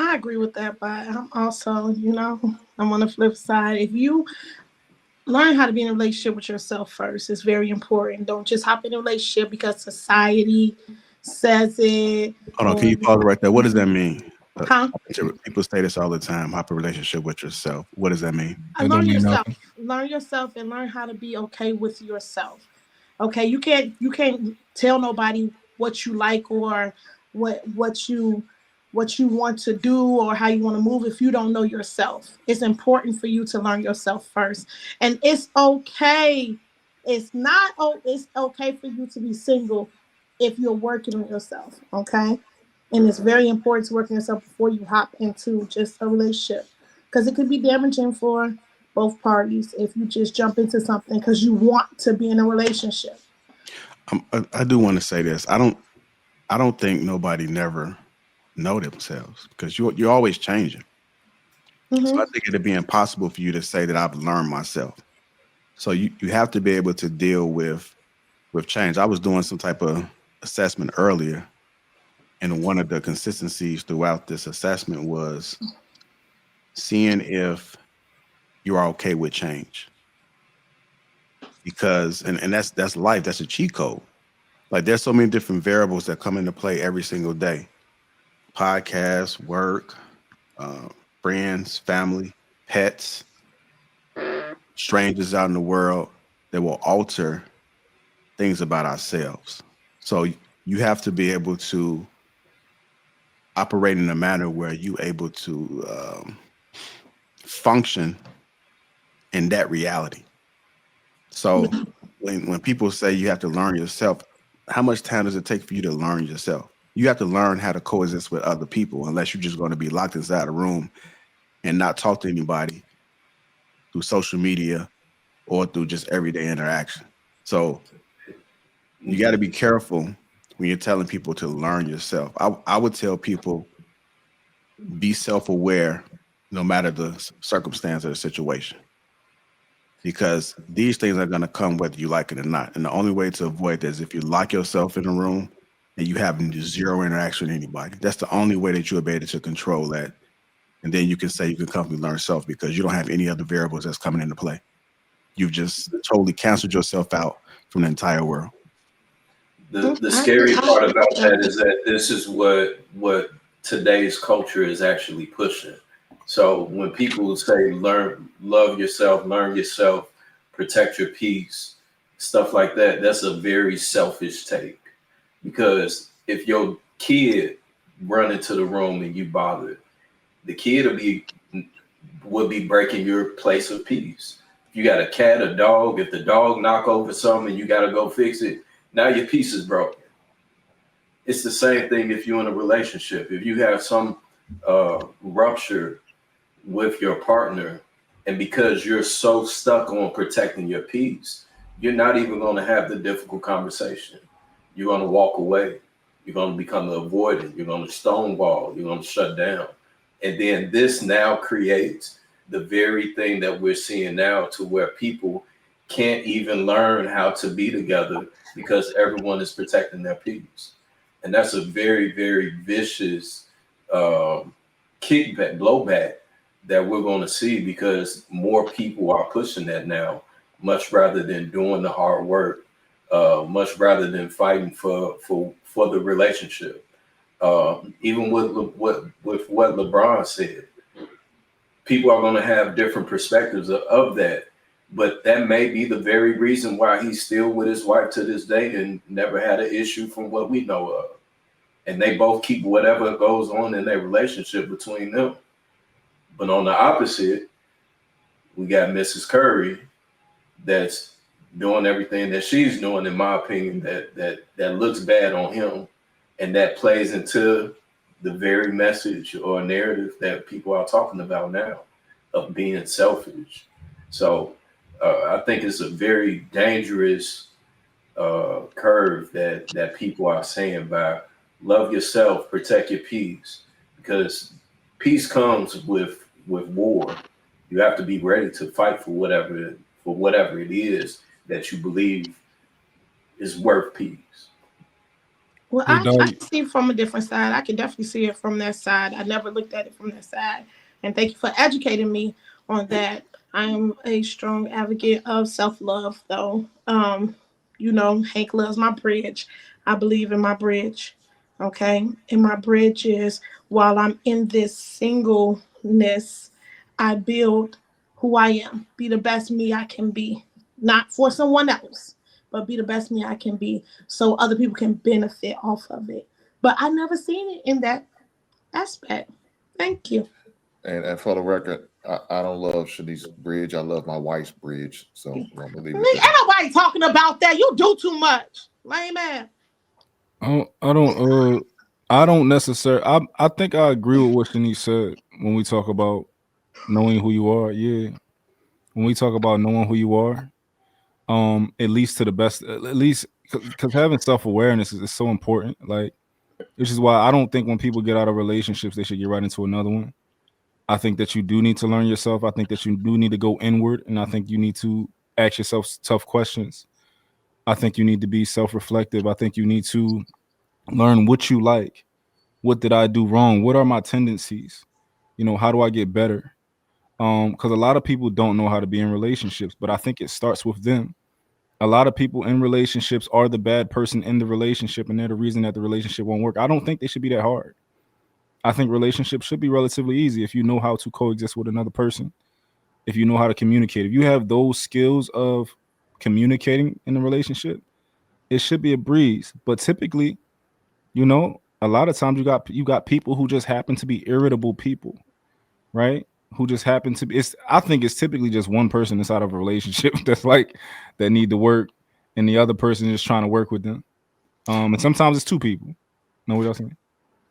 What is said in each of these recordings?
I agree with that, but I'm also, I'm on the flip side. If you learn how to be in a relationship with yourself first, it's very important. Don't just hop in a relationship because society says it Hold on, can or you pause right there? What does that mean? huh? People say this all the time. Hop a relationship with yourself. What does that mean? That don't Learn mean yourself. nothing. Learn yourself and learn how to be okay with yourself. Okay, you can't tell nobody what you like or what you want to do or how you want to move if you don't know yourself. It's important for you to learn yourself first. And it's okay. It's okay for you to be single if you're working on yourself, okay? And it's very important to work on yourself before you hop into just a relationship because it could be damaging for both parties if you just jump into something because you want to be in a relationship. I do want to say this. I don't think nobody never know themselves because you're always changing. So I Hmm. think it'd be impossible for you to say that I've learned myself. So you have to be able to deal with change. I was doing some type of assessment earlier, and one of the consistencies throughout this assessment was seeing if you are okay with change. Because and that's life, that's a cheat code. Like there's so many different variables that come into play every single day. Podcasts, work, uh, friends, family, pets, strangers out in the world that will alter things about ourselves. So you have to be able to operate in a manner where you're able to function in that reality. So when people say you have to learn yourself, how much time does it take for you to learn yourself? You have to learn how to coexist with other people, unless you're just going to be locked inside a room and not talk to anybody through social media or through just everyday interaction. So you got to be careful when you're telling people to learn yourself. I would tell people be self-aware no matter the circumstance or the situation, because these things are going to come whether you like it or not. And the only way to avoid this is if you lock yourself in a room and you have zero interaction with anybody. That's the only way that you'll be able to control that. And then you can say you can comfortably learn self because you don't have any other variables that's coming into play. You've just totally canceled yourself out from the entire world. The I agree. scary I part agree with about that that. is that this is what today's culture is actually pushing. So when people say learn yourself, protect your peace, stuff like that, that's a very selfish take. Because if your kid run into the room and you bothered, the kid will be breaking your place of peace. If you got a cat, a dog, if the dog knock over something and you got to go fix it, now your piece is broken. It's the same thing if you're in a relationship. If you have some rupture with your partner, and because you're so stuck on protecting your peace, you're not even going to have the difficult conversation. You're going to walk away. You're going to become avoidant. You're going to stonewall. You're going to shut down. And then this now creates the very thing that we're seeing now, to where people can't even learn how to be together because everyone is protecting their peace. And that's a very, very vicious kickback, blowback that we're going to see, because more people are pushing that now, much rather than doing the hard work, much rather than fighting for the relationship. Even with what LeBron said, people are going to have different perspectives of that. But that may be the very reason why he's still with his wife to this day and never had an issue from what we know of. And they both keep whatever goes on in their relationship between them. But on the opposite, we got Mrs. Curry that's doing everything that she's doing, in my opinion, that looks bad on him, and that plays into the very message or narrative that people are talking about now of being selfish. So I think it's a very dangerous curve that people are saying by love yourself, protect your peace, because peace comes with war. You have to be ready to fight for whatever it is that you believe is worth peace. Well, Hey, I Dahlia. can see it from a different side. I can definitely see it from that side. I never looked at it from that side. And thank you for educating me on that. I am a strong advocate of self love, though. Hank loves my bridge. I believe in my bridge. Okay. And my bridge is while I'm in this singleness, I build who I am, be the best me I can be, not for someone else, but be the best me I can be so other people can benefit off of it. But I never seen it in that aspect. Thank you. And for the record, I don't love Shanice's bridge. I love my wife's bridge. So I'm gonna leave it Nigga, there. ain't nobody talking about that. You do too much. Lame man. I don't necessarily. I think I agree with what Shanice said when we talk about knowing who you are. Yeah, when we talk about knowing who you are, at least to the best, at least because having self awareness is so important. Like, which is why I don't think when people get out of relationships they should get right into another one. I think that you do need to learn yourself. I think that you do need to go inward, and I think you need to ask yourself tough questions. I think you need to be self reflective. I think you need to learn what you like. What did I do wrong? What are my tendencies? How do I get better? Because a lot of people don't know how to be in relationships, but I think it starts with them. A lot of people in relationships are the bad person in the relationship, and they're the reason that the relationship won't work. I don't think they should be that hard. I think relationships should be relatively easy if you know how to coexist with another person, if you know how to communicate. If you have those skills of communicating in a relationship, it should be a breeze. But typically, a lot of times you got people who just happen to be irritable people, right? Who just happen to be. I think it's typically just one person inside of a relationship that's like that need to work, and the other person is trying to work with them. And sometimes it's two people. Know what y'all saying?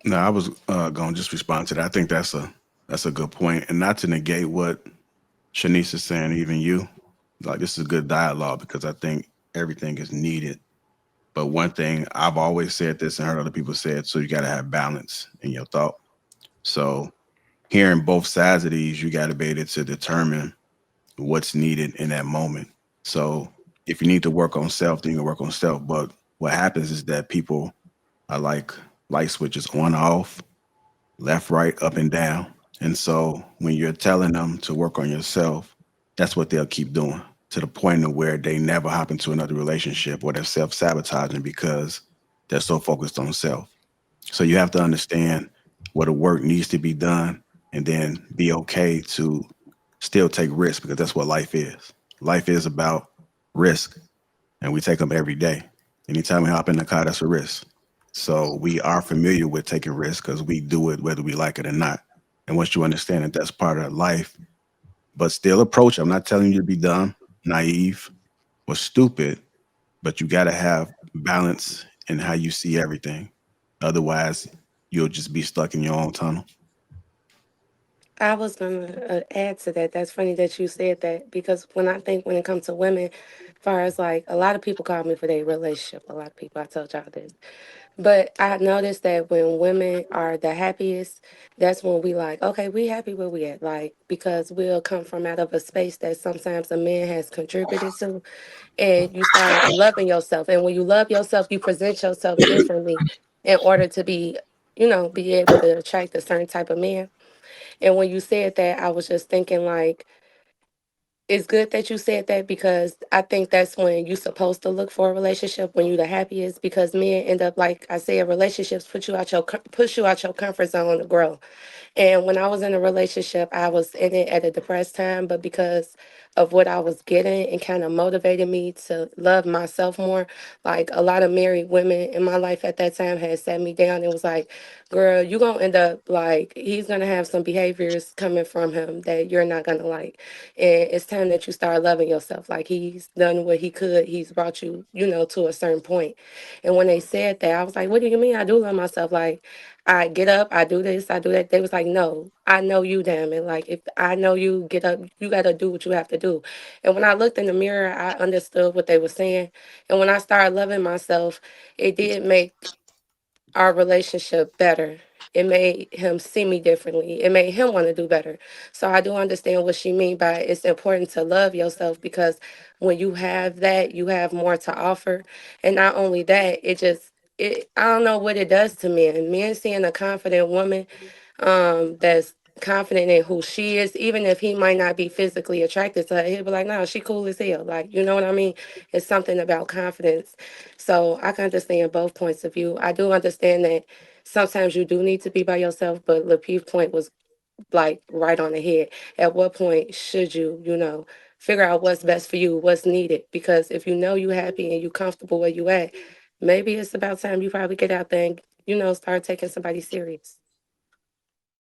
No, I was going to just respond to that. I think that's a good point, and not to negate what Shanice is saying. Even you, like this is a good dialogue because I think everything is needed. But one thing I've always said this and heard other people say it, so you got to have balance in your thought. So hearing both sides of these, you got to be able to determine what's needed in that moment. So if you need to work on self, then you can work on self. But what happens is that people are like light switches on, off, left, right, up, and down. And so when you're telling them to work on yourself, that's what they'll keep doing to the point of where they never hop into another relationship or they're self sabotaging because they're so focused on self. So you have to understand what the work needs to be done and then be okay to still take risks because that's what life is. Life is about risk and we take them every day. Anytime we hop in the car, that's a risk. So we are familiar with taking risks because we do it whether we like it or not. And once you understand that that's part of life, but still approach, I'm not telling you to be dumb, naive, or stupid, but you got to have balance in how you see everything. Otherwise, you'll just be stuck in your own tunnel. I was gonna add to that. That's funny that you said that because when it comes to women, far as like a lot of people call me for their relationship. A lot of people, I told y'all this. But I noticed that when women are the happiest, that's when we like, okay, we happy where we at. Like, because we'll come from out of a space that sometimes a man has contributed to, and you start loving yourself. And when you love yourself, you present yourself differently in order to be able to attract a certain type of man. And when you said that, I was just thinking like, it's good that you said that because I think that's when you're supposed to look for a relationship when you're the happiest because men end up like I said, relationships push you out your comfort zone to grow. And when I was in a relationship, I was in it at a depressed time, but because of what I was getting and kind of motivated me to love myself more, like a lot of married women in my life at that time had sat me down and was like, girl, you're going to end up like, he's going to have some behaviors coming from him that you're not going to like. And it's time that you start loving yourself. Like he's done what he could. He's brought you, to a certain point. And when they said that, I was like, what do you mean I do love myself? Like, I get up, I do this, I do that. They was like, no, I know you, damn it. Like, if I know you get up, you got to do what you have to do. And when I looked in the mirror, I understood what they were saying. And when I started loving myself, it did make our relationship better. It made him see me differently. It made him want to do better. So I do understand what she mean by it's important to love yourself because when you have that, you have more to offer. And not only that, it just I don't know what it does to men. Men seeing a confident woman, that's confident in who she is, even if he might not be physically attracted to her, he'll be like, "No, she cool as hell." Like, you know what I mean? It's something about confidence. So I can understand both points of view. I do understand that sometimes you do need to be by yourself, but Lapeef's point was like right on the head. At what point should you, figure out what's best for you, what's needed? Because if you know you happy and you comfortable where you at, maybe it's about time you probably get out there and, start taking somebody serious.